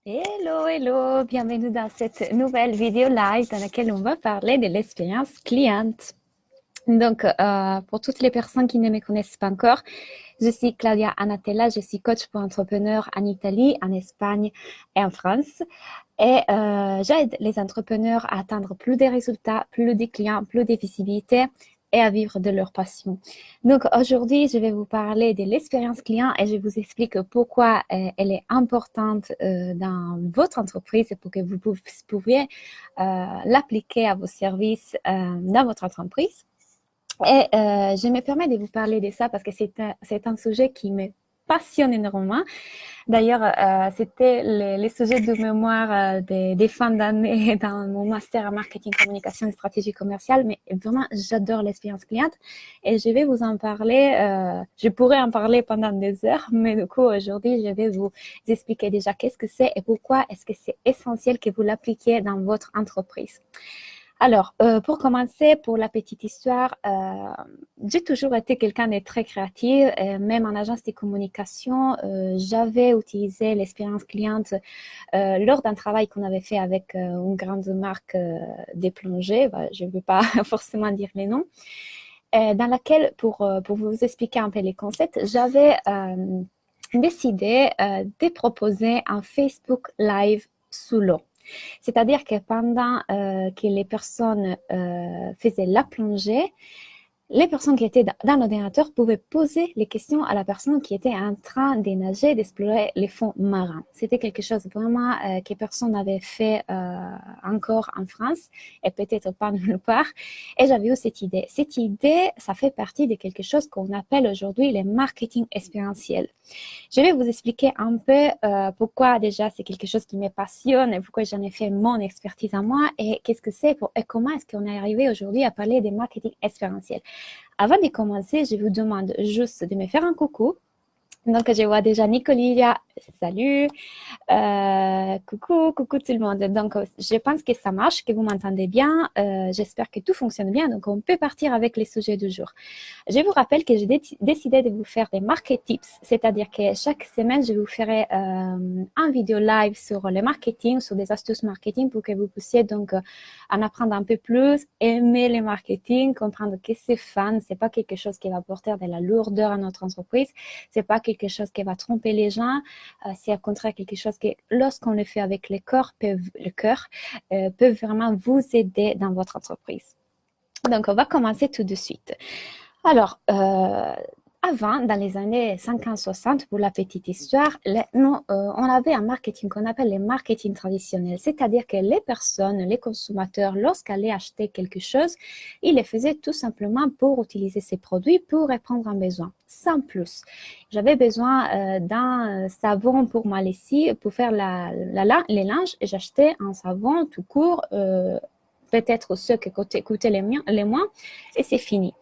Hello, hello, bienvenue dans cette nouvelle vidéo live dans laquelle on va parler de l'expérience cliente. Donc, pour toutes les personnes qui ne me connaissent pas encore, je suis Claudia Anatella, je suis coach pour entrepreneurs en Italie, en Espagne et en France. Et j'aide les entrepreneurs à atteindre plus de résultats, plus de clients, plus de visibilité et à vivre de leur passion. Donc aujourd'hui, je vais vous parler de l'expérience client et je vous explique pourquoi elle est importante dans votre entreprise pour que vous pouviez l'appliquer à vos services dans votre entreprise. Et je me permets de vous parler de ça parce que c'est un sujet qui me passionne énormément. D'ailleurs, c'était les sujets de mémoire des fins d'année dans mon master en marketing, communication et stratégie commerciale. Mais vraiment, j'adore l'expérience cliente et je vais vous en parler. Je pourrais en parler pendant des heures, mais du coup, aujourd'hui, je vais vous expliquer déjà qu'est-ce que c'est et pourquoi est-ce que c'est essentiel que vous l'appliquiez dans votre entreprise. Alors, pour commencer, pour la petite histoire, j'ai toujours été quelqu'un de très créatif. Même en agence de communication, j'avais utilisé l'expérience cliente lors d'un travail qu'on avait fait avec une grande marque des plongées. Je ne veux pas forcément dire les noms. Dans laquelle, pour vous expliquer un peu les concepts, j'avais décidé de proposer un Facebook Live sous l'eau. C'est-à-dire que pendant que les personnes faisaient la plongée, les personnes qui étaient dans l'ordinateur pouvaient poser les questions à la personne qui était en train de nager, d'explorer les fonds marins. C'était quelque chose vraiment que personne n'avait fait encore en France et peut-être pas nulle part. Et j'avais eu cette idée. Cette idée, ça fait partie de quelque chose qu'on appelle aujourd'hui le marketing expérientiel. Je vais vous expliquer un peu pourquoi déjà c'est quelque chose qui me passionne et pourquoi j'en ai fait mon expertise à moi et qu'est-ce que c'est et comment est-ce qu'on est arrivé aujourd'hui à parler de marketing expérientiel. Avant de commencer, je vous demande juste de me faire un coucou. Donc, je vois déjà Nicolia. Salut. Coucou tout le monde. Donc, je pense que ça marche, que vous m'entendez bien. J'espère que tout fonctionne bien. Donc, on peut partir avec les sujets du jour. Je vous rappelle que j'ai décidé de vous faire des market tips, c'est-à-dire que chaque semaine, je vous ferai un vidéo live sur le marketing, sur des astuces marketing pour que vous puissiez donc en apprendre un peu plus, aimer le marketing, comprendre que c'est fun, c'est pas quelque chose qui va porter de la lourdeur à notre entreprise, c'est pas quelque chose qui va tromper les gens, c'est au contraire quelque chose que lorsqu'on le fait avec le cœur peut vraiment vous aider dans votre entreprise. Donc, on va commencer tout de suite. Alors, avant, dans les années 50-60, pour la petite histoire, on avait un marketing qu'on appelle le marketing traditionnel, c'est-à-dire que les personnes, les consommateurs, lorsqu'ils allaient acheter quelque chose, ils le faisaient tout simplement pour utiliser ces produits, pour répondre à un besoin, sans plus. J'avais besoin d'un savon pour ma lessive, pour faire les linges, et j'achetais un savon tout court, peut-être ceux qui coûtaient les moins, et c'est fini.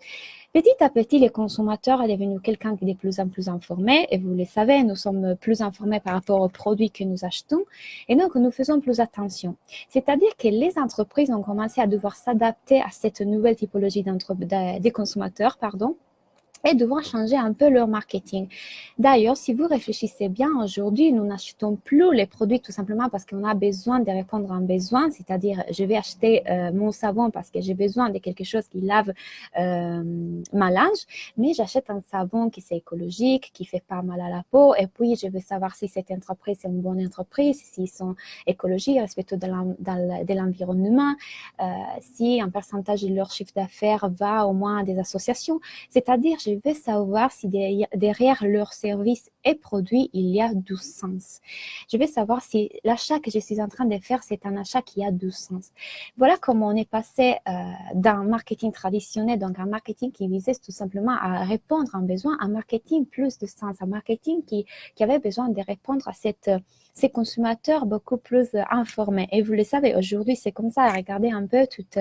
Petit à petit, les consommateurs est devenu quelqu'un qui est de plus en plus informé. Et vous le savez, nous sommes plus informés par rapport aux produits que nous achetons. Et donc, nous faisons plus attention. C'est-à-dire que les entreprises ont commencé à devoir s'adapter à cette nouvelle typologie des consommateurs, pardon, et devoir changer un peu leur marketing. D'ailleurs, si vous réfléchissez bien, aujourd'hui, nous n'achetons plus les produits tout simplement parce qu'on a besoin de répondre à un besoin, c'est-à-dire je vais acheter mon savon parce que j'ai besoin de quelque chose qui lave ma linge, mais j'achète un savon qui c'est écologique, qui fait pas mal à la peau, et puis je veux savoir si cette entreprise est une bonne entreprise, s'ils sont écologiques, respectueux de l'environnement, si un pourcentage de leur chiffre d'affaires va au moins à des associations, c'est-à-dire je veux savoir si derrière leur service et produit, il y a du sens. Je veux savoir si l'achat que je suis en train de faire, c'est un achat qui a du sens. Voilà comment on est passé d'un marketing traditionnel, donc un marketing qui visait tout simplement à répondre à un besoin, à un marketing plus de sens, un marketing qui avait besoin de répondre à ces consommateurs beaucoup plus informés. Et vous le savez, aujourd'hui, c'est comme ça. Regardez un peu toute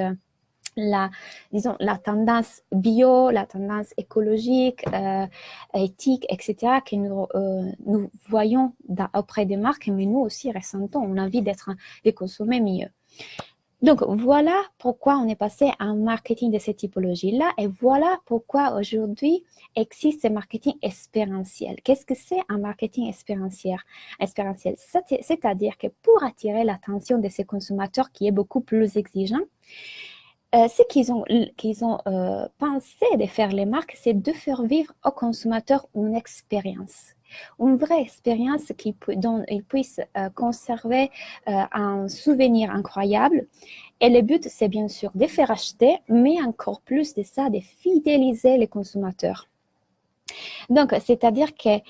la tendance bio, la tendance écologique, éthique, etc., que nous voyons auprès des marques, mais nous aussi ressentons, on a envie de consommer mieux. Donc, voilà pourquoi on est passé à un marketing de cette typologie-là et voilà pourquoi aujourd'hui existe ce marketing expérientiel. Qu'est-ce que c'est un marketing expérientiel? C'est-à-dire que pour attirer l'attention de ces consommateurs qui est beaucoup plus exigeant, ce qu'ils ont pensé de faire les marques, c'est de faire vivre aux consommateurs une vraie expérience dont ils puissent conserver un souvenir incroyable. Et le but, c'est bien sûr de faire acheter, mais encore plus de ça, de fidéliser les consommateurs. Donc, c'est-à-dire que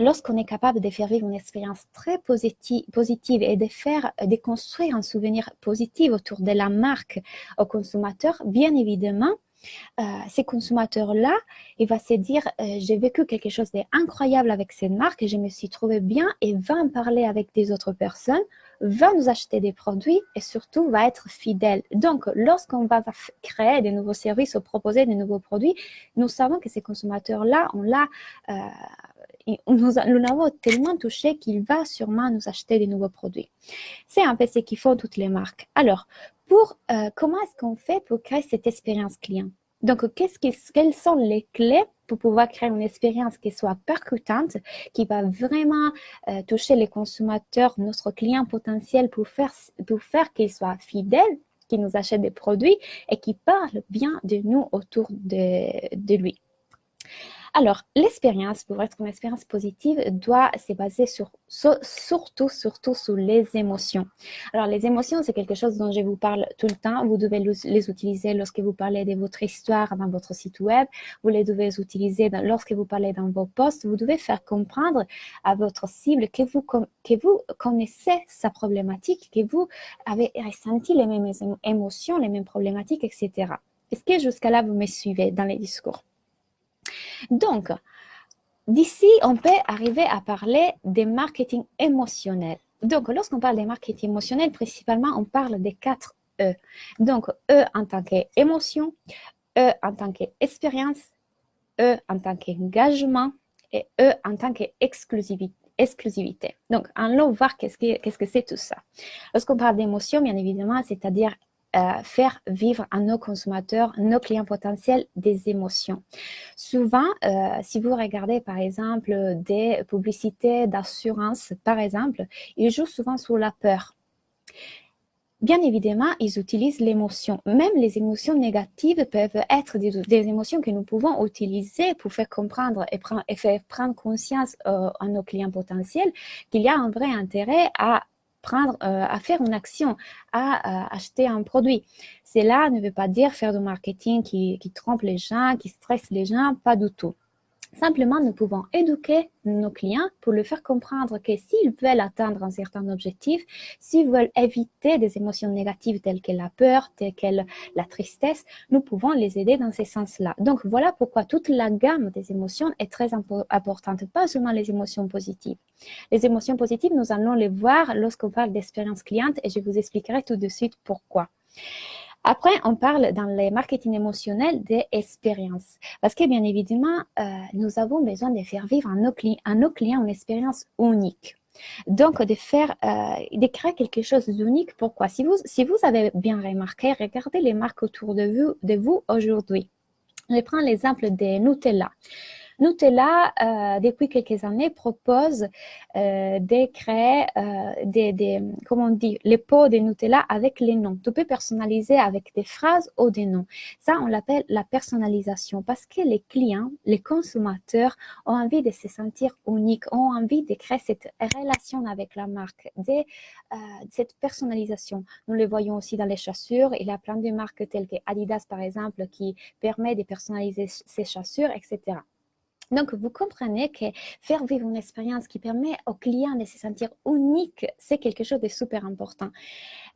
lorsqu'on est capable de faire vivre une expérience très positive et de construire un souvenir positif autour de la marque au consommateur, bien évidemment, ces consommateurs-là, il va se dire, j'ai vécu quelque chose d'incroyable avec cette marque, je me suis trouvé bien et va en parler avec des autres personnes, va nous acheter des produits et surtout va être fidèle. Donc, lorsqu'on va créer de nouveaux services ou proposer de nouveaux produits, nous savons que ces consommateurs-là, nous l'avons tellement touché qu'il va sûrement nous acheter des nouveaux produits. C'est un peu ce qu'ils font toutes les marques. Alors, comment est-ce qu'on fait pour créer cette expérience client? Donc, quelles sont les clés pour pouvoir créer une expérience qui soit percutante, qui va vraiment toucher les consommateurs, notre client potentiel pour faire qu'ils soient fidèles, qu'ils nous achètent des produits et qu'ils parlent bien de nous autour de lui. Alors, l'expérience, pour être une expérience positive, doit se baser surtout sur les émotions. Alors, les émotions, c'est quelque chose dont je vous parle tout le temps. Vous devez les utiliser lorsque vous parlez de votre histoire dans votre site web. Vous les devez utiliser lorsque vous parlez dans vos posts. Vous devez faire comprendre à votre cible que vous connaissez sa problématique, que vous avez ressenti les mêmes émotions, les mêmes problématiques, etc. Est-ce que jusqu'à là, vous me suivez dans les discours? Donc, d'ici, on peut arriver à parler des marketing émotionnels. Donc, lorsqu'on parle des marketing émotionnels, principalement, on parle des 4 E. Donc, E en tant qu'émotion, E en tant qu'expérience, E en tant qu'engagement et E en tant qu'exclusivité. Donc, allons voir qu'est-ce que c'est tout ça. Lorsqu'on parle d'émotion, bien évidemment, c'est-à-dire faire vivre à nos consommateurs, nos clients potentiels, des émotions. Souvent, si vous regardez par exemple des publicités d'assurance, par exemple, ils jouent souvent sur la peur. Bien évidemment, ils utilisent l'émotion. Même les émotions négatives peuvent être des émotions que nous pouvons utiliser pour faire comprendre et faire prendre conscience à nos clients potentiels qu'il y a un vrai intérêt à faire une action, à acheter un produit. Cela ne veut pas dire faire du marketing qui trompe les gens, qui stresse les gens, pas du tout. Simplement, nous pouvons éduquer nos clients pour leur faire comprendre que s'ils veulent atteindre un certain objectif, s'ils veulent éviter des émotions négatives telles que la peur, telles que la tristesse, nous pouvons les aider dans ce sens-là. Donc, voilà pourquoi toute la gamme des émotions est très importante, pas seulement les émotions positives. Les émotions positives, nous allons les voir lorsqu'on parle d'expérience cliente et je vous expliquerai tout de suite pourquoi. Après, on parle dans les marketing émotionnels des expériences. Parce que bien évidemment, nous avons besoin de faire vivre à nos clients une expérience unique. Donc, de créer quelque chose d'unique. Pourquoi? Si vous avez bien remarqué, regardez les marques autour de vous aujourd'hui. Je prends l'exemple des Nutella. Nutella, depuis quelques années, propose de créer comment on dit, les pots de Nutella avec les noms. Tu peux personnaliser avec des phrases ou des noms. Ça, on l'appelle la personnalisation parce que les clients, les consommateurs ont envie de se sentir uniques, ont envie de créer cette relation avec la marque, cette personnalisation. Nous le voyons aussi dans les chaussures. Il y a plein de marques telles que Adidas, par exemple, qui permet de personnaliser ses chaussures, etc. Donc, vous comprenez que faire vivre une expérience qui permet aux clients de se sentir unique, c'est quelque chose de super important.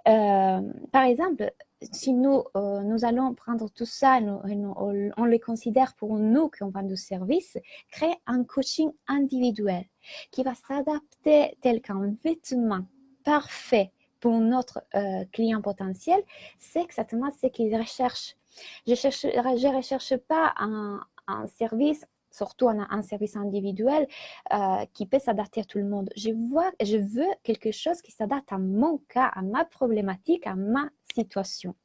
Par exemple, si nous allons prendre tout ça, on les considère pour nous qui on vend du service, créer un coaching individuel qui va s'adapter tel qu'un vêtement parfait pour notre client potentiel, c'est exactement ce qu'il recherche. Je ne recherche pas un service surtout un service individuel qui peut s'adapter à tout le monde. Je veux quelque chose qui s'adapte à mon cas, à ma problématique, à ma situation.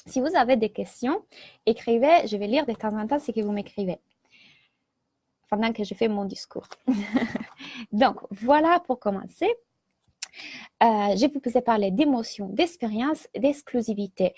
Si vous avez des questions, écrivez, je vais lire de temps en temps ce que vous m'écrivez pendant que je fais mon discours. Donc, voilà pour commencer. Je vous ai parlé d'émotion, d'expérience, d'exclusivité.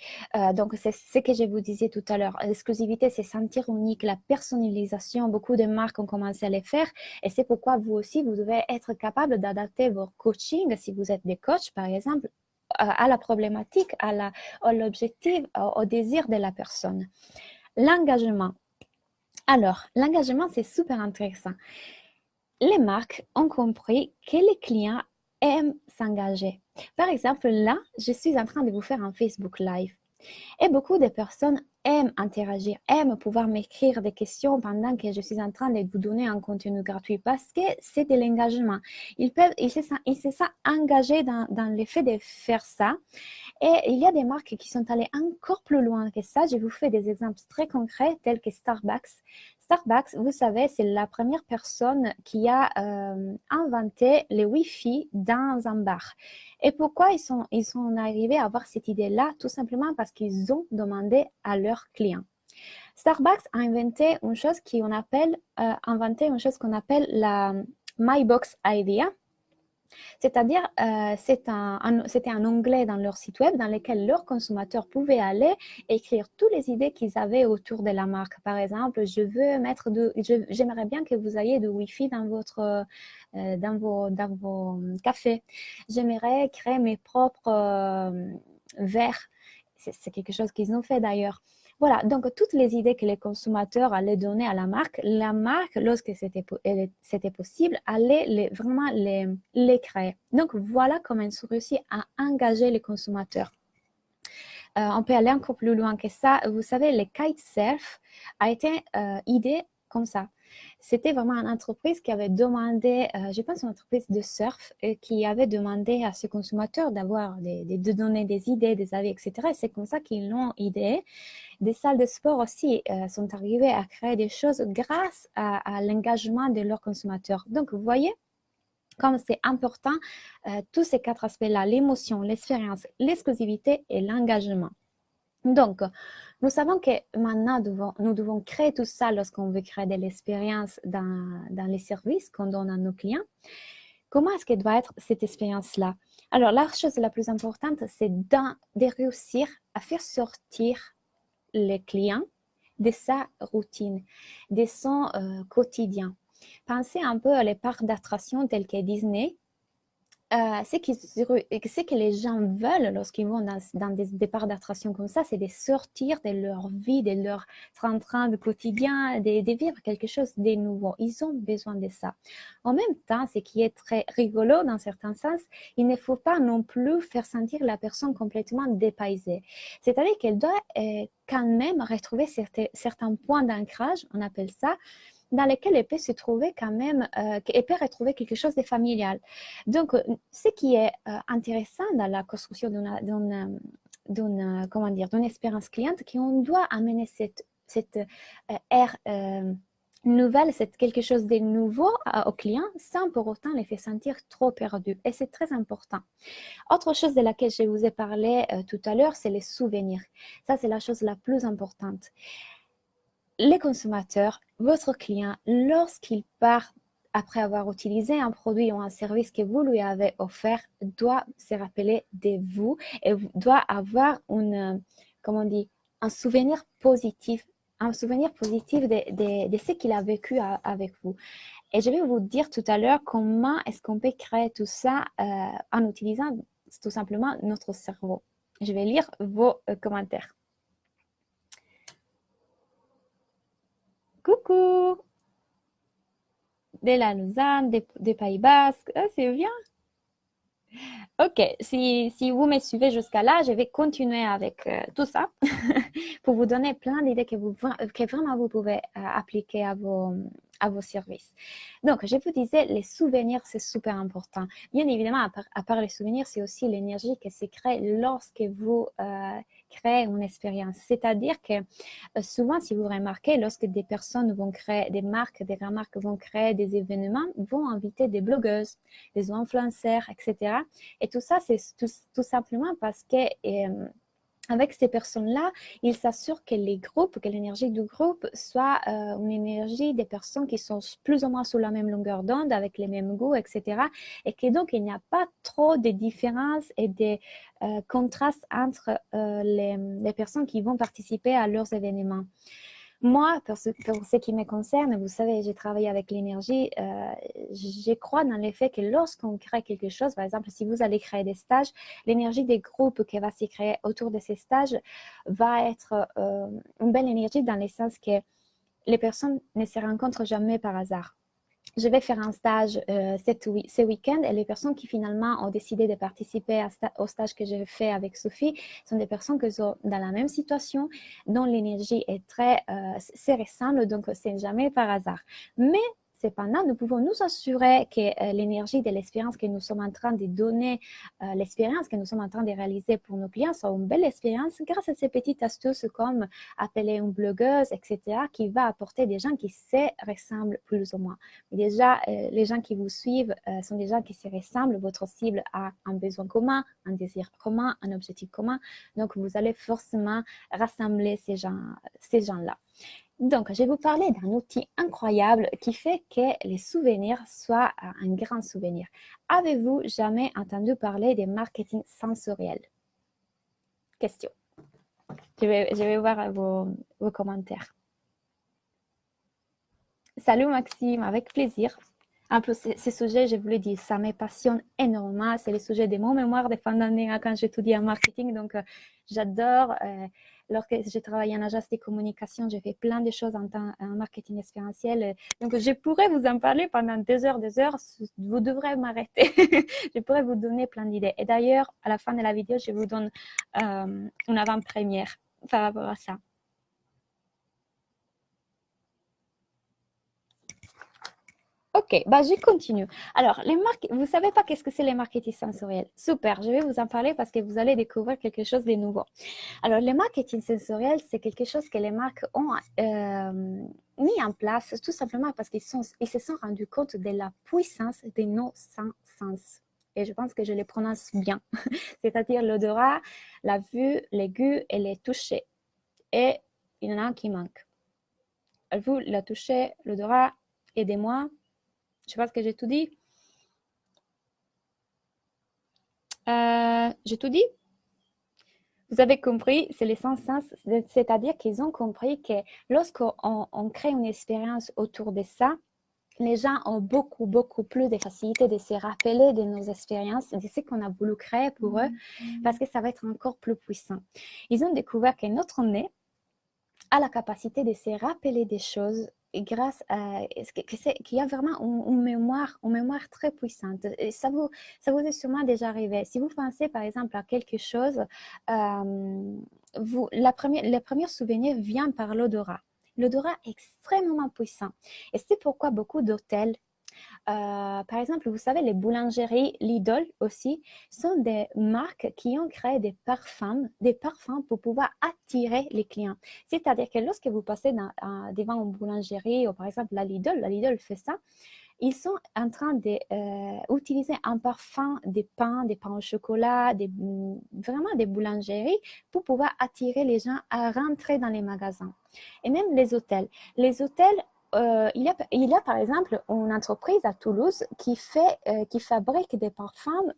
Donc, c'est ce que je vous disais tout à l'heure. L'exclusivité, c'est sentir unique, la personnalisation. Beaucoup de marques ont commencé à le faire. Et c'est pourquoi vous aussi, vous devez être capable d'adapter vos coachings, si vous êtes des coachs, par exemple, à la problématique, à l'objectif, au désir de la personne. L'engagement. Alors, l'engagement, c'est super intéressant. Les marques ont compris que les clients aiment s'engager. Par exemple, là, je suis en train de vous faire un Facebook Live. Et beaucoup de personnes aiment interagir, aiment pouvoir m'écrire des questions pendant que je suis en train de vous donner un contenu gratuit parce que c'est de l'engagement. Ils se sentent engagés dans le fait de faire ça. Et il y a des marques qui sont allées encore plus loin que ça. Je vous fais des exemples très concrets tels que Starbucks. Starbucks, vous savez, c'est la première personne qui a inventé le Wi-Fi dans un bar. Et pourquoi ils sont arrivés à avoir cette idée-là? Tout simplement parce qu'ils ont demandé à leurs clients. Starbucks a inventé une chose qu'on appelle la My Box Idea. C'est-à-dire, c'était un onglet dans leur site web dans lequel leurs consommateurs pouvaient aller écrire toutes les idées qu'ils avaient autour de la marque. Par exemple, j'aimerais bien que vous ayez du Wi-Fi dans vos cafés. J'aimerais créer mes propres verres. C'est quelque chose qu'ils ont fait d'ailleurs. Voilà, donc toutes les idées que les consommateurs allaient donner à la marque, lorsque c'était possible, allait vraiment les créer. Donc voilà comment ils ont réussi à engager les consommateurs. On peut aller encore plus loin que ça. Vous savez, le kitesurf a été idée comme ça. C'était vraiment une entreprise qui avait demandé, je pense une entreprise de surf, qui avait demandé à ses consommateurs de donner des idées, des avis, etc. Et c'est comme ça qu'ils l'ont idée. Des salles de sport aussi sont arrivées à créer des choses grâce à l'engagement de leurs consommateurs. Donc, vous voyez, comme c'est important, tous ces 4 aspects-là, l'émotion, l'expérience, l'exclusivité et l'engagement. Donc, nous savons que maintenant, nous devons créer tout ça lorsqu'on veut créer de l'expérience dans les services qu'on donne à nos clients. Comment est-ce qu'elle doit être cette expérience-là? Alors, la chose la plus importante, c'est de réussir à faire sortir les clients de sa routine, de son quotidien. Pensez un peu à les parcs d'attractions tels que Disney. Ce que les gens veulent lorsqu'ils vont dans des parcs d'attractions comme ça, c'est de sortir de leur vie, de leur train-train de quotidien, de vivre quelque chose de nouveau. Ils ont besoin de ça. En même temps, ce qui est très rigolo dans certains sens, il ne faut pas non plus faire sentir la personne complètement dépaysée. C'est-à-dire qu'elle doit quand même retrouver certains points d'ancrage, on appelle ça, dans lesquels elle peut se trouver quand même, elle peut retrouver quelque chose de familial. Donc, ce qui est intéressant dans la construction d'une expérience cliente, qu'on doit amener cette ère nouvelle, c'est quelque chose de nouveau au client sans pour autant les faire sentir trop perdus. Et c'est très important. Autre chose de laquelle je vous ai parlé tout à l'heure, c'est les souvenirs. Ça, c'est la chose la plus importante. Les consommateurs, votre client, lorsqu'il part après avoir utilisé un produit ou un service que vous lui avez offert, doit se rappeler de vous et doit avoir un souvenir positif, de ce qu'il a vécu avec vous. Et je vais vous dire tout à l'heure comment est-ce qu'on peut créer tout ça en utilisant tout simplement notre cerveau. Je vais lire vos commentaires. Coucou! De la Lausanne, des Pays Basques. Ah, c'est bien. Ok, si vous me suivez jusqu'à là, je vais continuer avec tout ça pour vous donner plein d'idées que vraiment vous pouvez appliquer à à vos services. Donc, je vous disais, les souvenirs, c'est super important. Bien évidemment, à part les souvenirs, c'est aussi l'énergie qui se crée lorsque vous créez une expérience. C'est-à-dire que souvent, si vous remarquez, lorsque des personnes vont créer, des marques, des grandes marques vont créer des événements, vont inviter des blogueuses, des influenceurs, etc. Et tout ça, c'est tout simplement parce que avec ces personnes-là, ils s'assurent que les groupes, que l'énergie du groupe soit une énergie des personnes qui sont plus ou moins sur la même longueur d'onde, avec les mêmes goûts, etc. Et que donc, il n'y a pas trop de différences et de contrastes entre les personnes qui vont participer à leurs événements. Moi, pour ce qui me concerne, vous savez, j'ai travaillé avec l'énergie. Je crois dans le fait que lorsqu'on crée quelque chose, par exemple, si vous allez créer des stages, l'énergie des groupes qui va se créer autour de ces stages va être une belle énergie dans le sens que les personnes ne se rencontrent jamais par hasard. Je vais faire un stage ce week-end et les personnes qui finalement ont décidé de participer au stage que j'ai fait avec Sophie sont des personnes qui sont dans la même situation, dont l'énergie est très se ressemble, donc c'est jamais par hasard. Mais cependant, nous pouvons nous assurer que l'énergie de l'expérience que nous sommes en train de donner, l'expérience que nous sommes en train de réaliser pour nos clients soit une belle expérience grâce à ces petites astuces comme appeler une blogueuse, etc., qui va apporter des gens qui se ressemblent plus ou moins. Mais déjà, les gens qui vous suivent sont des gens qui se ressemblent. Votre cible a un besoin commun, un désir commun, un objectif commun. Donc, vous allez forcément rassembler ces gens-là. Donc, je vais vous parler d'un outil incroyable qui fait que les souvenirs soient un grand souvenir. Avez-vous jamais entendu parler des marketing sensoriels? Question. Je vais voir vos commentaires. Salut Maxime, avec plaisir. En plus, ce sujet, je vous le dis, ça me passionne énormément. C'est le sujet de mon mémoire de fin d'année quand j'étudie en marketing. Donc, j'adore. Lorsque j'ai travaillé en agence de communication, j'ai fait plein de choses en marketing expérientiel. Donc, je pourrais vous en parler pendant des heures. Vous devrez m'arrêter. Je pourrais vous donner plein d'idées. Et d'ailleurs, à la fin de la vidéo, je vous donne une avant-première par rapport à ça. Ok, bah je continue. Alors, vous savez pas qu'est-ce que c'est les marketing sensoriels? Super, je vais vous en parler parce que vous allez découvrir quelque chose de nouveau. Alors, les marketing sensoriels, c'est quelque chose que les marques ont mis en place tout simplement parce qu'ils se sont rendus compte de la puissance de nos sens. Et je pense que je les prononce bien. C'est-à-dire l'odorat, la vue, les goûts et les toucher. Et il y en a un qui manque. Vous, la toucher, l'odorat, aidez-moi. Je pense que j'ai tout dit. J'ai tout dit? Vous avez compris, c'est les sens, c'est-à-dire qu'ils ont compris que lorsqu'on crée une expérience autour de ça, les gens ont beaucoup, beaucoup plus de facilité de se rappeler de nos expériences, de ce qu'on a voulu créer pour eux, parce que ça va être encore plus puissant. Ils ont découvert que notre nez a la capacité de se rappeler des choses grâce à qu'il y a vraiment une mémoire très puissante. Et ça vous est sûrement déjà arrivé. Si vous pensez par exemple à quelque chose, le premier souvenir vient par l'odorat. L'odorat est extrêmement puissant. Et c'est pourquoi beaucoup d'hôtels, par exemple, vous savez, les boulangeries Lidl aussi sont des marques qui ont créé des parfums pour pouvoir attirer les clients. C'est-à-dire que lorsque vous passez devant une boulangerie ou par exemple la Lidl fait ça, ils sont en train d'utiliser un parfum des pains au chocolat, vraiment des boulangeries pour pouvoir attirer les gens à rentrer dans les magasins. Et même les hôtels. Les hôtels, il y a par exemple une entreprise à Toulouse qui fabrique des parfums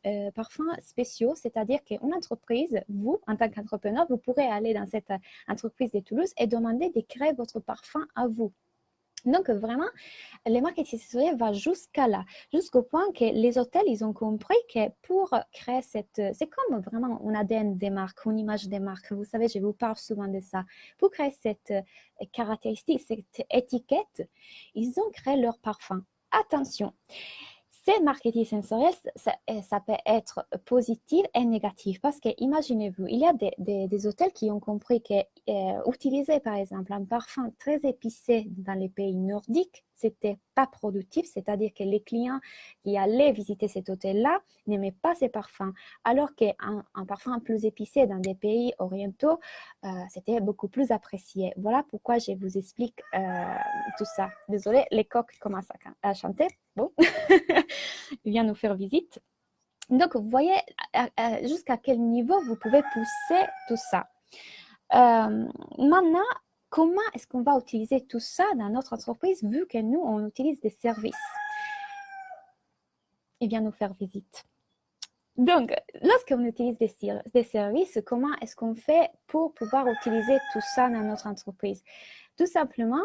spéciaux, c'est-à-dire qu'une entreprise, vous, en tant qu'entrepreneur, vous pourrez aller dans cette entreprise de Toulouse et demander de créer votre parfum à vous. Donc, vraiment, les marketing sensoriels vont jusqu'à là, jusqu'au point que les hôtels, ils ont compris que pour créer c'est comme vraiment un ADN des marques, une image des marques. Vous savez, je vous parle souvent de ça. Pour créer cette caractéristique, cette étiquette, ils ont créé leur parfum. Attention, ces marketing sensoriels, ça peut être positif et négatif parce que imaginez-vous, il y a des hôtels qui ont compris que utiliser par exemple un parfum très épicé dans les pays nordiques, c'était pas productif, c'est-à-dire que les clients qui allaient visiter cet hôtel-là n'aimaient pas ces parfums, alors qu'un parfum plus épicé dans des pays orientaux, c'était beaucoup plus apprécié. Voilà pourquoi je vous explique tout ça. Désolée, les coqs commencent à chanter. Bon, il vient nous faire visite. Donc, vous voyez jusqu'à quel niveau vous pouvez pousser tout ça. Maintenant, comment est-ce qu'on va utiliser tout ça dans notre entreprise vu que nous, on utilise des services? Il vient nous faire visite. Donc, lorsqu'on utilise des services, comment est-ce qu'on fait pour pouvoir utiliser tout ça dans notre entreprise? Tout simplement,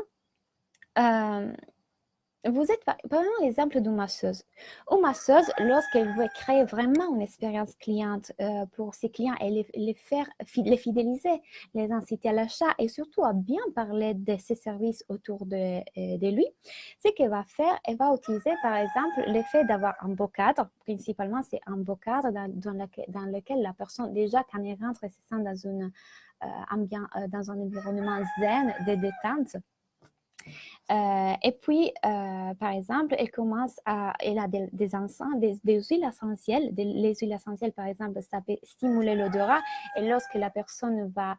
vous êtes par exemple l'exemple d'une masseuse. Une masseuse, lorsqu'elle veut créer vraiment une expérience cliente pour ses clients et les fidéliser, les inciter à l'achat et surtout à bien parler de ses services autour de lui, ce qu'elle va faire, elle va utiliser par exemple l'effet d'avoir un beau cadre. Principalement, c'est un beau cadre dans lequel la personne, déjà quand elle rentre, elle se sent dans un environnement zen, de détente. Et puis, par exemple, elle a des encens, des huiles essentielles. Les huiles essentielles, par exemple, ça peut stimuler l'odorat. Et lorsque la personne va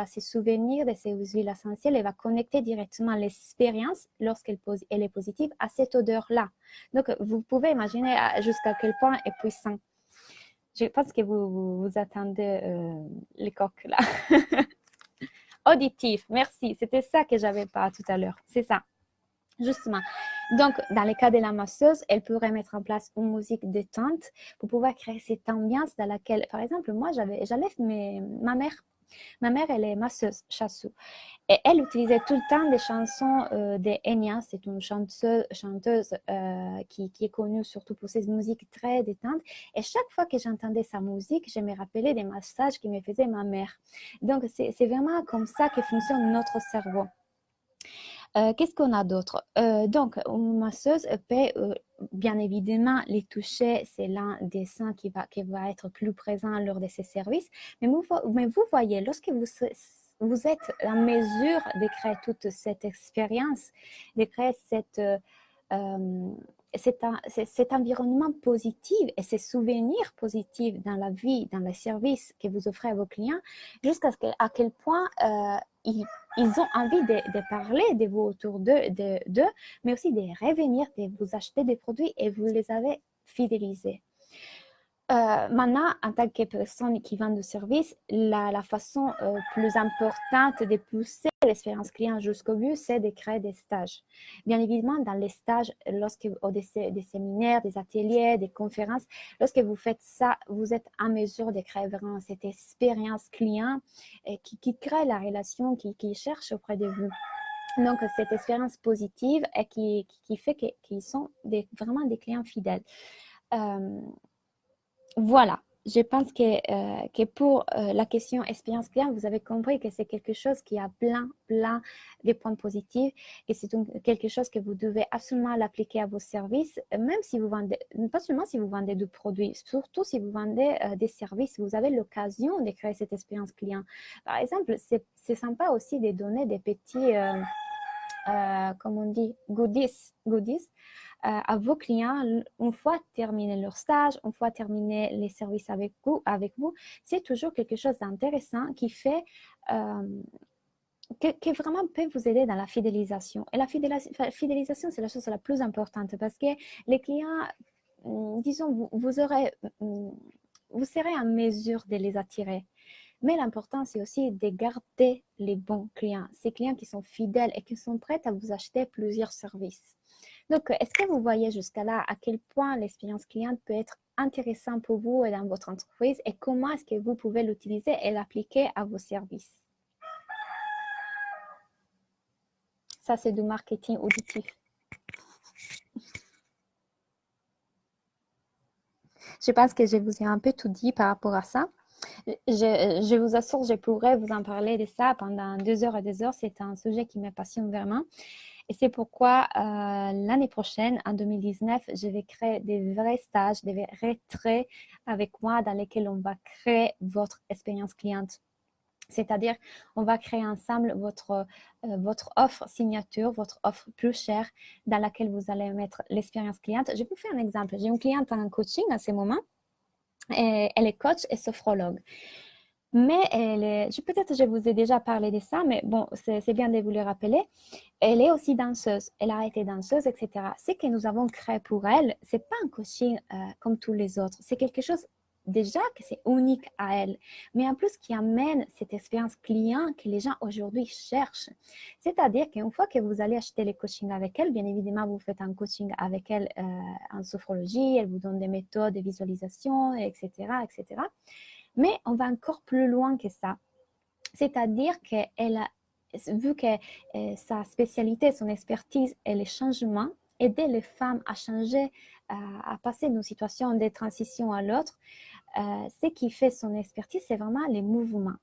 se souvenir de ces huiles essentielles, elle va connecter directement l'expérience, lorsqu'elle est positive, à cette odeur-là. Donc, vous pouvez imaginer jusqu'à quel point est puissant. Je pense que vous attendez les coques là. Auditif, merci. C'était ça que j'avais pas tout à l'heure. C'est ça, justement. Donc, dans le cas de la masseuse, elle pourrait mettre en place une musique détente pour pouvoir créer cette ambiance dans laquelle, par exemple, moi, ma mère. Ma mère, elle est masseuse, chassou. Et elle utilisait tout le temps des chansons de Enya. C'est une chanteuse qui est connue surtout pour ses musiques très détentes. Et chaque fois que j'entendais sa musique, je me rappelais des massages que me faisait ma mère. Donc, c'est vraiment comme ça que fonctionne notre cerveau. Qu'est-ce qu'on a d'autre? Donc, une masseuse peut, bien évidemment, les toucher. C'est l'un des sens qui va être plus présent lors de ces services. Mais vous voyez, lorsque vous êtes en mesure de créer toute cette expérience, de créer cet environnement positif et ces souvenirs positifs dans la vie, dans les services que vous offrez à vos clients, jusqu'à quel point ils ont envie de parler de vous autour d'eux, mais aussi de revenir, de vous acheter des produits et vous les avez fidélisés. Maintenant, en tant que personne qui vend du service, la façon plus importante de pousser l'expérience client jusqu'au but, c'est de créer des stages. Bien évidemment, dans les stages, des séminaires, des ateliers, des conférences, lorsque vous faites ça, vous êtes en mesure de créer vraiment cette expérience client qui crée la relation, qui cherche auprès de vous. Donc, cette expérience positive et qui fait qu'ils sont vraiment des clients fidèles. Voilà, je pense que pour la question expérience client, vous avez compris que c'est quelque chose qui a plein de points positifs et c'est quelque chose que vous devez absolument l'appliquer à vos services, même si vous vendez, pas seulement si vous vendez du produit, surtout si vous vendez des services, vous avez l'occasion de créer cette expérience client. Par exemple, c'est sympa aussi de donner des petits, comme on dit, goodies à vos clients une fois terminé leur stage, une fois terminé les services avec vous. C'est toujours quelque chose d'intéressant qui fait qui vraiment peut vous aider dans la fidélisation. Et la fidélisation, c'est la chose la plus importante parce que les clients, disons, vous serez en mesure de les attirer. Mais l'important, c'est aussi de garder les bons clients, ces clients qui sont fidèles et qui sont prêts à vous acheter plusieurs services. Donc, est-ce que vous voyez jusqu'à là à quel point l'expérience client peut être intéressante pour vous et dans votre entreprise et comment est-ce que vous pouvez l'utiliser et l'appliquer à vos services? Ça, c'est du marketing auditif. Je pense que je vous ai un peu tout dit par rapport à ça. Je vous assure, je pourrais vous en parler de ça pendant 2 heures et 2 heures. C'est un sujet qui me passionne vraiment. Et c'est pourquoi l'année prochaine, en 2019, je vais créer des vrais stages, des vrais retraits avec moi dans lesquels on va créer votre expérience cliente. C'est-à-dire, on va créer ensemble votre offre signature, votre offre plus chère dans laquelle vous allez mettre l'expérience cliente. Je vais vous faire un exemple. J'ai une cliente en coaching à ce moment. Et elle est coach et sophrologue. Mais peut-être je vous ai déjà parlé de ça, mais bon, c'est bien de vous le rappeler. Elle est aussi danseuse. Elle a été danseuse, etc. Ce que nous avons créé pour elle, c'est pas un coaching comme tous les autres. C'est quelque chose déjà que c'est unique à elle, mais en plus qui amène cette expérience client que les gens aujourd'hui cherchent. C'est-à-dire qu'une fois que vous allez acheter les coachings avec elle, bien évidemment, vous faites un coaching avec elle en sophrologie, elle vous donne des méthodes de visualisation, etc., etc. Mais on va encore plus loin que ça. C'est-à-dire qu'elle a, vu que sa spécialité, son expertise est le changement, aider les femmes à changer, à passer d'une situation de transition à l'autre, ce qui fait son expertise, c'est vraiment les mouvements.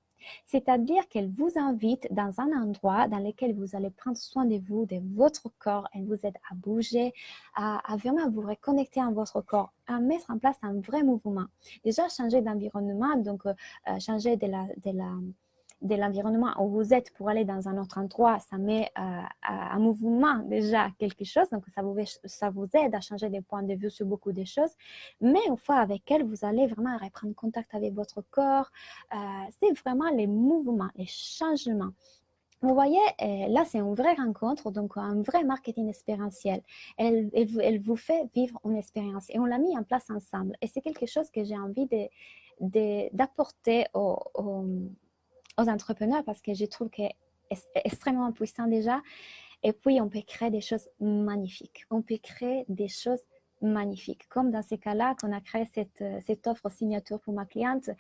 C'est-à-dire qu'elle vous invite dans un endroit dans lequel vous allez prendre soin de vous, de votre corps. Elle vous aide à bouger, à vraiment vous reconnecter à votre corps, à mettre en place un vrai mouvement. Déjà, changer d'environnement, donc changer de l'environnement où vous êtes pour aller dans un autre endroit, ça met un mouvement déjà quelque chose, donc ça vous aide à changer des points de vue sur beaucoup de choses. Mais une fois avec elle, vous allez vraiment reprendre contact avec votre corps. C'est vraiment les mouvements, les changements. Vous voyez, là, c'est une vraie rencontre, donc un vrai marketing expérientiel. Elle vous fait vivre une expérience et on l'a mis en place ensemble. Et c'est quelque chose que j'ai envie d'apporter aux entrepreneurs parce que je trouve que c'est extrêmement puissant déjà. Et puis, on peut créer des choses magnifiques. On peut créer des choses magnifiques. Comme dans ces cas-là, qu'on a créé cette offre signature pour ma cliente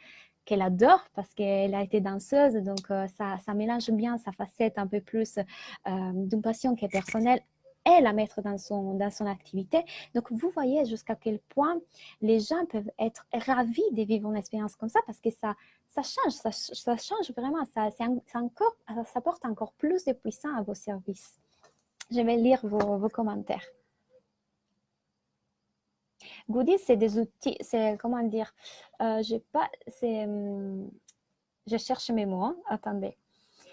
qu'elle adore parce qu'elle a été danseuse. Donc, ça mélange bien sa facette un peu plus d'une passion qui est personnelle et la mettre dans son activité. Donc, vous voyez jusqu'à quel point les gens peuvent être ravis de vivre une expérience comme ça parce que ça change vraiment. Ça apporte encore plus de puissance à vos services. Je vais lire vos commentaires. Goodies, c'est des outils, c'est comment dire, je cherche mes mots, hein, attendez.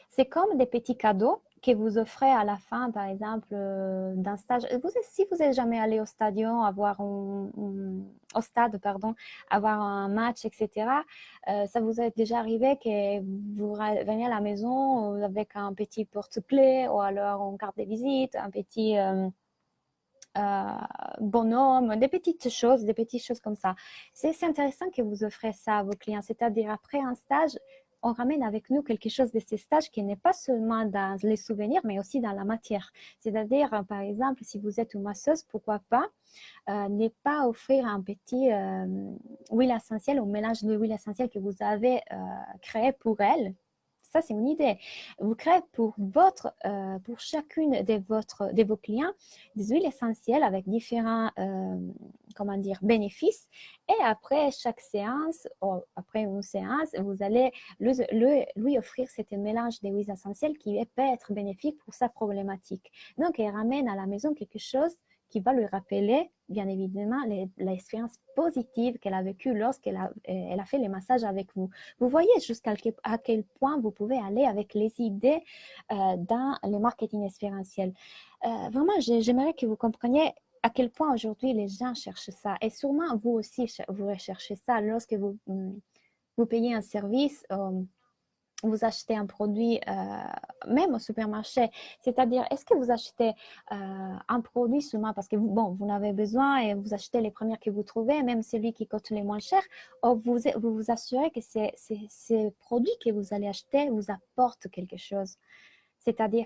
C'est comme des petits cadeaux que vous offrez à la fin, par exemple, d'un stage. Si vous n'êtes jamais allé au stadion, au stade, pardon, avoir un match, etc., ça vous est déjà arrivé que vous veniez à la maison avec un petit porte-clés ou alors une carte de visite, un petit bonhomme, des petites choses comme ça. C'est intéressant que vous offrez ça à vos clients, c'est-à-dire après un stage, on ramène avec nous quelque chose de ces stages qui n'est pas seulement dans les souvenirs, mais aussi dans la matière. C'est-à-dire, par exemple, si vous êtes une masseuse, pourquoi pas ne pas offrir un petit huile essentielle ou mélange de huile essentielle que vous avez créé pour elle. Ça, c'est une idée. Vous créez pour chacune de vos clients des huiles essentielles avec différents bénéfices. Et après chaque séance, ou après une séance, vous allez lui offrir cet mélange de huiles essentielles qui peut être bénéfique pour sa problématique. Donc, elle ramène à la maison quelque chose qui va lui rappeler, bien évidemment, l'expérience positive qu'elle a vécue lorsqu'elle a fait les massages avec vous. Vous voyez jusqu'à quel point vous pouvez aller avec les idées dans le marketing expérientiel. Vraiment, j'aimerais que vous compreniez à quel point aujourd'hui les gens cherchent ça. Et sûrement, vous aussi, vous recherchez ça lorsque vous payez un service. Vous achetez un produit, même au supermarché, c'est-à-dire, est-ce que vous achetez un produit seulement parce que vous n'avez besoin et vous achetez les premiers que vous trouvez, même celui qui coûte les moins cher, ou vous assurez que ces produits que vous allez acheter vous apportent quelque chose. C'est-à-dire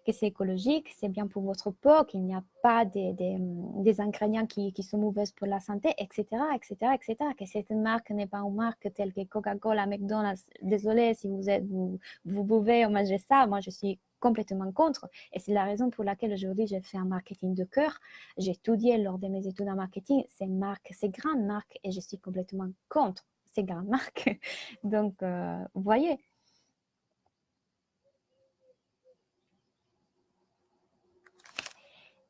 que c'est écologique, c'est bien pour votre peau, qu'il n'y a pas des ingrédients qui sont mauvais pour la santé, etc., etc., etc. Que cette marque n'est pas une marque telle que Coca-Cola, McDonald's. Désolé si vous buvez ou mangez ça. Moi, je suis complètement contre. Et c'est la raison pour laquelle aujourd'hui, j'ai fait un marketing de cœur. J'ai étudié lors de mes études en marketing ces grandes marques, et je suis complètement contre ces grandes marques. Donc, vous voyez.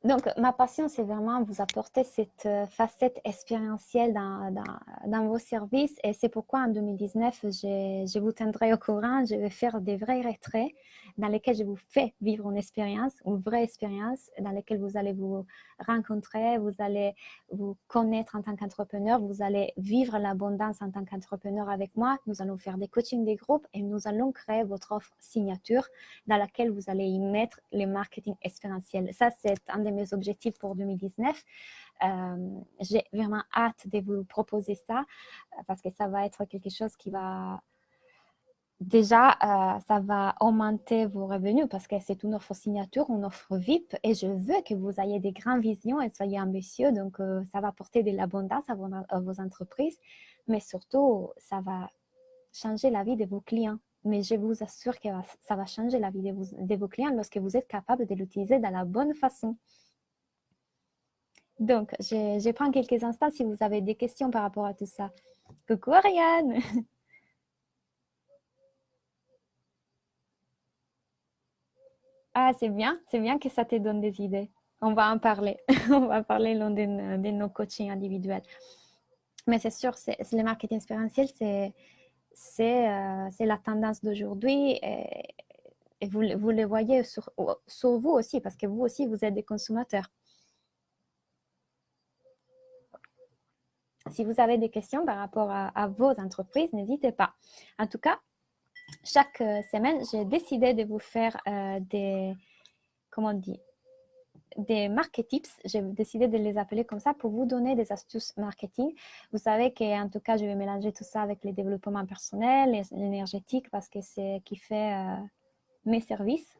Donc, ma passion, c'est vraiment vous apporter cette facette expérientielle dans vos services. Et c'est pourquoi en 2019, je vous tiendrai au courant. Je vais faire des vrais retraits dans lesquels je vous fais vivre une vraie expérience, dans lesquels vous allez vous rencontrer, vous allez vous connaître en tant qu'entrepreneur, vous allez vivre l'abondance en tant qu'entrepreneur avec moi. Nous allons faire des coachings des groupes et nous allons créer votre offre signature dans laquelle vous allez y mettre le marketing expérientiel. Ça, c'est un de mes objectifs pour 2019. J'ai vraiment hâte de vous proposer ça parce que ça va être quelque chose qui va déjà, ça va augmenter vos revenus parce que c'est une offre signature, une offre VIP et je veux que vous ayez des grandes visions et soyez ambitieux. Donc, ça va apporter de l'abondance à vos entreprises, mais surtout, ça va changer la vie de vos clients. Mais je vous assure que ça va changer la vie de vos clients lorsque vous êtes capable de l'utiliser de la bonne façon. Donc, je prends quelques instants si vous avez des questions par rapport à tout ça. Coucou Ariane! Ah, c'est bien que ça te donne des idées. On va en parler. On va parler lors de nos coachings individuels. Mais c'est sûr, le marketing expérientiel, c'est la tendance d'aujourd'hui et vous le voyez sur vous aussi, parce que vous aussi, vous êtes des consommateurs. Si vous avez des questions par rapport à vos entreprises, n'hésitez pas. En tout cas, chaque semaine, j'ai décidé de vous faire comment on dit, des market tips. J'ai décidé de les appeler comme ça pour vous donner des astuces marketing. Vous savez qu'en tout cas, je vais mélanger tout ça avec le développement personnel, l'énergétique, parce que c'est qui fait mes services.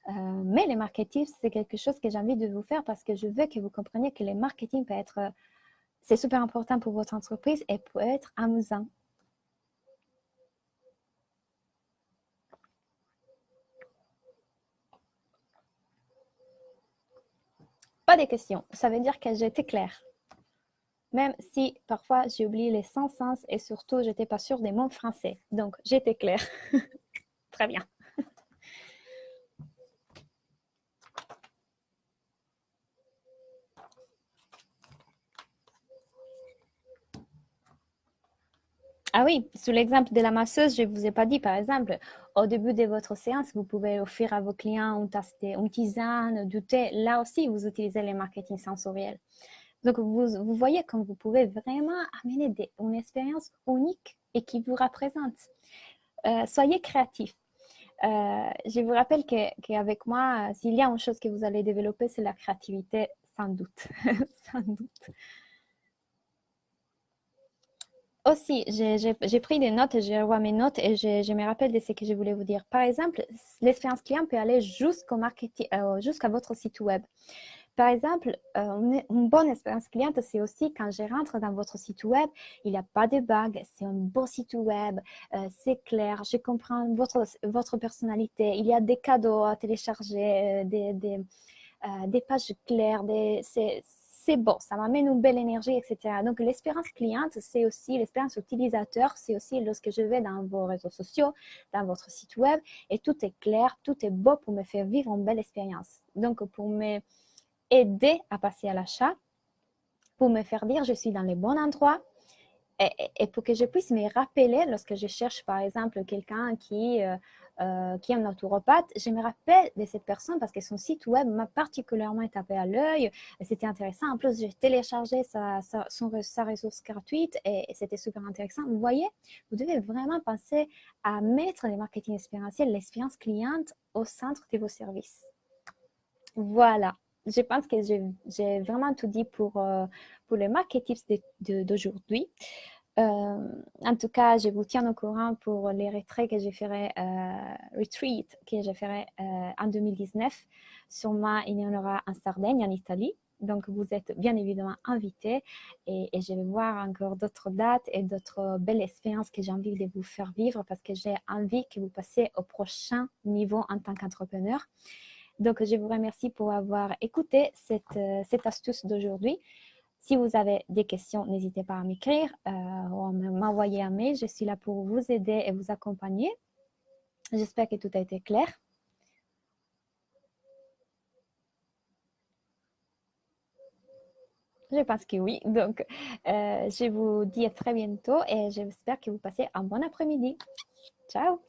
Mais les market tips, c'est quelque chose que j'ai envie de vous faire parce que je veux que vous compreniez que le marketing peut être, c'est super important pour votre entreprise et peut être amusant. Pas de questions. Ça veut dire que j'ai été claire. Même si parfois j'ai oublié les sens et surtout, j'étais pas sûre des mots français. Donc, j'étais claire. Très bien. Ah oui, sous l'exemple de la masseuse, je ne vous ai pas dit, par exemple, au début de votre séance, vous pouvez offrir à vos clients une tasse de une tisane, du thé. Là aussi, vous utilisez les marketing sensoriels. Donc, vous voyez comme vous pouvez vraiment amener une expérience unique et qui vous représente. Soyez créatifs. Je vous rappelle qu'avec moi, s'il y a une chose que vous allez développer, c'est la créativité, sans doute. Sans doute. Aussi, j'ai pris des notes, je revois mes notes et je me rappelle de ce que je voulais vous dire. Par exemple, l'expérience client peut aller jusqu'au marketing, jusqu'à votre site web. Par exemple, une bonne expérience cliente, c'est aussi quand je rentre dans votre site web, il n'y a pas de bugs, c'est un beau site web, c'est clair, je comprends votre personnalité, il y a des cadeaux à télécharger, des pages claires, c'est bon, ça m'amène une belle énergie, etc. Donc, l'expérience cliente, c'est aussi l'expérience utilisateur, c'est aussi lorsque je vais dans vos réseaux sociaux, dans votre site web, et tout est clair, tout est beau pour me faire vivre une belle expérience. Donc, pour me aider à passer à l'achat, pour me faire dire je suis dans les bons endroits, et pour que je puisse me rappeler lorsque je cherche par exemple quelqu'un qui est un naturopathe, je me rappelle de cette personne parce que son site web m'a particulièrement tapé à l'œil. C'était intéressant. En plus, j'ai téléchargé sa ressource gratuite et c'était super intéressant. Vous voyez, vous devez vraiment penser à mettre le marketing expérientiel, l'expérience cliente au centre de vos services. Voilà. Je pense que j'ai vraiment tout dit pour les market tips d'aujourd'hui. En tout cas, je vous tiens au courant pour les retraits que je ferai, retreat que je ferai en 2019. Sûrement, il y en aura en Sardaigne, en Italie. Donc, vous êtes bien évidemment invités et je vais voir encore d'autres dates et d'autres belles expériences que j'ai envie de vous faire vivre parce que j'ai envie que vous passiez au prochain niveau en tant qu'entrepreneur. Donc, je vous remercie pour avoir écouté cette astuce d'aujourd'hui. Si vous avez des questions, n'hésitez pas à m'écrire ou à m'envoyer un mail. Je suis là pour vous aider et vous accompagner. J'espère que tout a été clair. Je pense que oui. Donc, je vous dis à très bientôt et j'espère que vous passez un bon après-midi. Ciao!